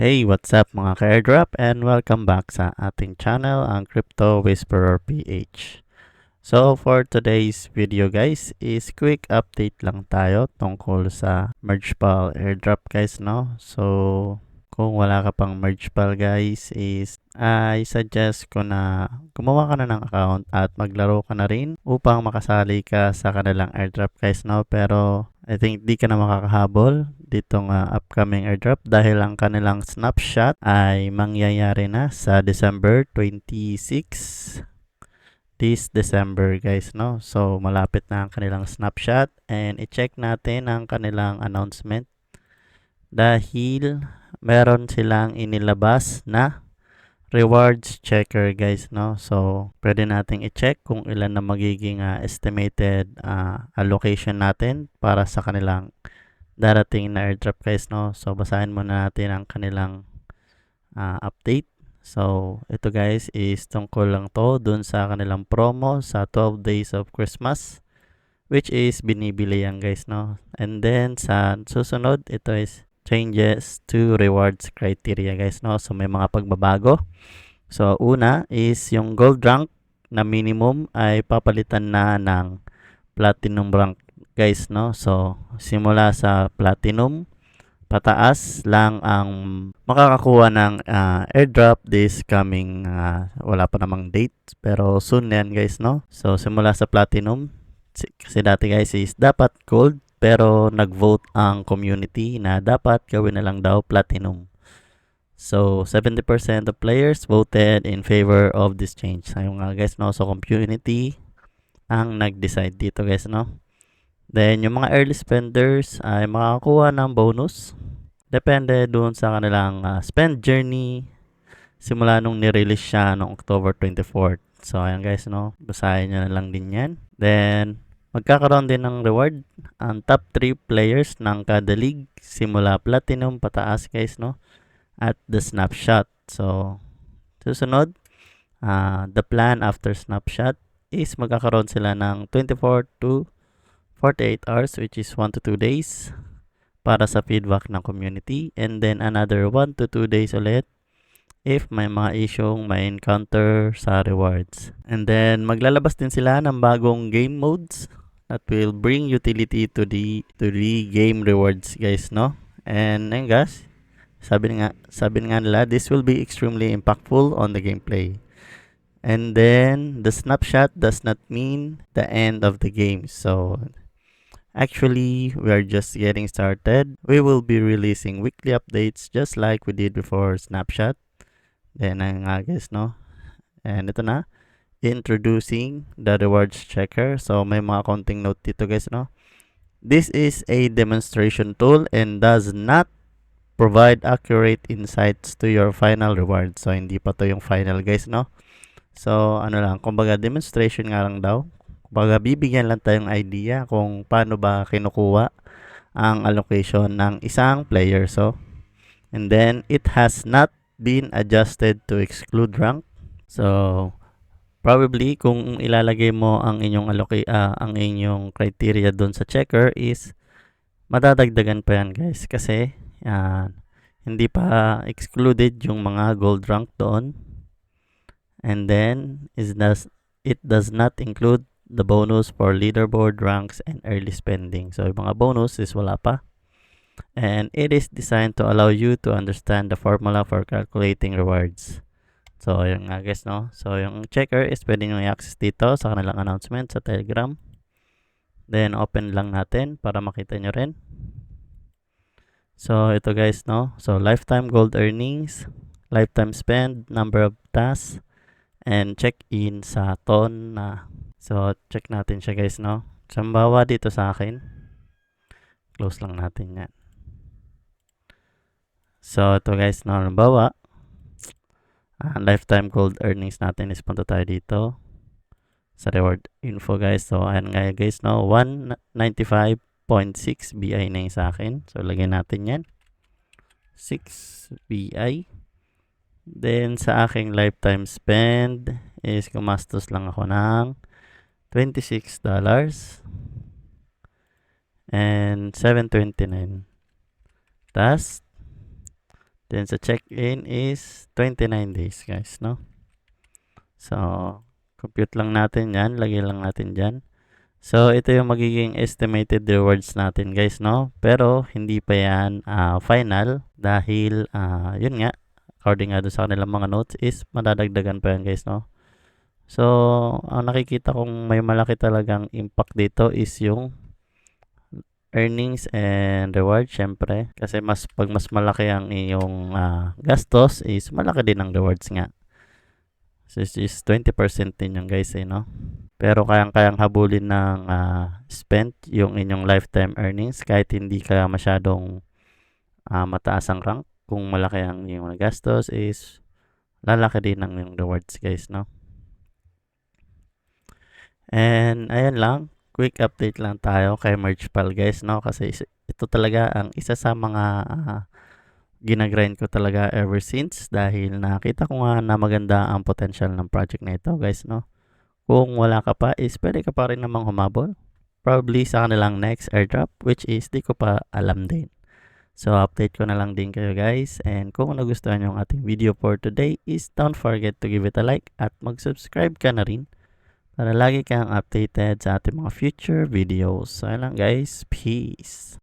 Hey, what's up mga ka-airdrop and welcome back sa ating channel, ang Crypto Whisperer PH. So for today's video guys is quick update lang tayo tungkol sa MergePal airdrop guys, no? So kung wala ka pang MergePal guys is I suggest ko na gumawa ka na ng account at maglaro ka na rin upang makasali ka sa kanilang airdrop guys, no? Pero I think di ka na makakahabol ditong upcoming airdrop dahil ang kanilang snapshot ay mangyayari na sa December 26 this December guys, no? So malapit na ang kanilang snapshot and i-check natin ang kanilang announcement dahil meron silang inilabas na rewards checker guys, no? So pwede nating i-check kung ilan na magiging estimated allocation natin para sa kanilang darating na airdrop guys, no? So basahin muna natin ang kanilang update. So ito guys is tungkol lang to dun sa kanilang promo sa 12 days of Christmas, which is binibili yan guys, no? And then sa susunod, ito is changes to rewards criteria guys, no? So may mga pagbabago. So una is yung gold rank na minimum ay papalitan na ng platinum rank guys, no? So simula sa platinum pataas lang ang makakakuha ng airdrop this coming wala pa namang date pero soon yan guys, no? So simula sa platinum kasi dati guys is dapat gold pero nag-vote ang community na dapat gawin na lang daw platinum. So 70% of players voted in favor of this change. Ayun nga guys, no? So community ang nag-decide dito guys, no? Then yung mga early spenders ay makakakuha ng bonus. Depende doon sa kanilang spend journey simula nung nirelease siya noong October 24th. So ayan guys, no? Basahin nyo na lang din yan. Then magkakaroon din ng reward ang top 3 players ng kada league simula platinum pataas guys, no? At the snapshot. So susunod, the plan after snapshot is magkakaroon sila ng 24 to 48 hours which is 1 to 2 days para sa feedback ng community, and then another 1 to 2 days ulit if may mga isyong may encounter sa rewards. And then maglalabas din sila ng bagong game modes that will bring utility to the game rewards guys, no? And then guys, sabi nga nila, this will be extremely impactful on the gameplay. And then the snapshot does not mean the end of the game. So actually, we are just getting started. We will be releasing weekly updates just like we did before snapshot. Then nga guys, no? And ito na, introducing the rewards checker. So may mga konting note dito guys, no? This is a demonstration tool and does not provide accurate insights to your final reward. So hindi pa to yung final guys, no? So ano lang, kumbaga demonstration nga lang daw. Kumbaga bibigyan lang tayong idea kung paano ba kinukuha ang allocation ng isang player. So and then it has not been adjusted to exclude rank. So probably kung ilalagay mo ang inyong ang inyong criteria doon sa checker is madadagdagan pa yan guys kasi hindi pa excluded yung mga gold rank doon. And then it does not include the bonus for leaderboard ranks and early spending. So yung mga bonus is wala pa. And it is designed to allow you to understand the formula for calculating rewards. So yung nga guys, no? So yung checker is pwede nyo i-access dito sa kanilang announcement sa Telegram. Then open lang natin para makita nyo rin. So ito guys, no? So lifetime gold earnings, lifetime spend, number of tasks, and check-in sa ton na. So check natin siya guys, no? So bawa dito sa akin. Close lang natin yan. So ito guys, no? Bawa lifetime gold earnings natin is punta tayo dito sa reward info guys. So ayan nga guys, no? 195.6 BI na yung sa akin. So lagyan natin yan 6 BI. Then sa aking lifetime spend is gumastos lang ako ng $26 and 729. Tas Then sa check-in is 29 days guys, no? So, compute lang natin yan. Lagay lang natin dyan. So, ito yung magiging estimated rewards natin guys, no? Pero, hindi pa yan final dahil, yun nga, according nga doon sa kanilang mga notes is madadagdagan pa yan guys, no? So, ang nakikita kong may malaki talagang impact dito is yung earnings and reward syempre. Kasi pag mas malaki ang iyong gastos is malaki din ang rewards nga. So, is 20% din yung guys no? Pero kayang-kayang habulin ng spent yung inyong lifetime earnings kahit hindi ka masyadong mataas ang rank. Kung malaki ang iyong gastos is lalaki din ang iyong rewards guys, no? And ayan lang, quick update lang tayo kay Mergepal guys, no? Kasi ito talaga ang isa sa mga ginagrind ko talaga ever since dahil nakita ko nga na maganda ang potential ng project na ito guys, no? Kung wala ka pa is pwede ka pa rin namang humabol. Probably sa kanilang next airdrop which is di ko pa alam din. So update ko na lang din kayo guys, and kung nagustuhan nyo ang ating video for today is don't forget to give it a like at mag-subscribe ka na rin para lagi kang updated sa ating mga future videos. So, ayun lang guys. Peace!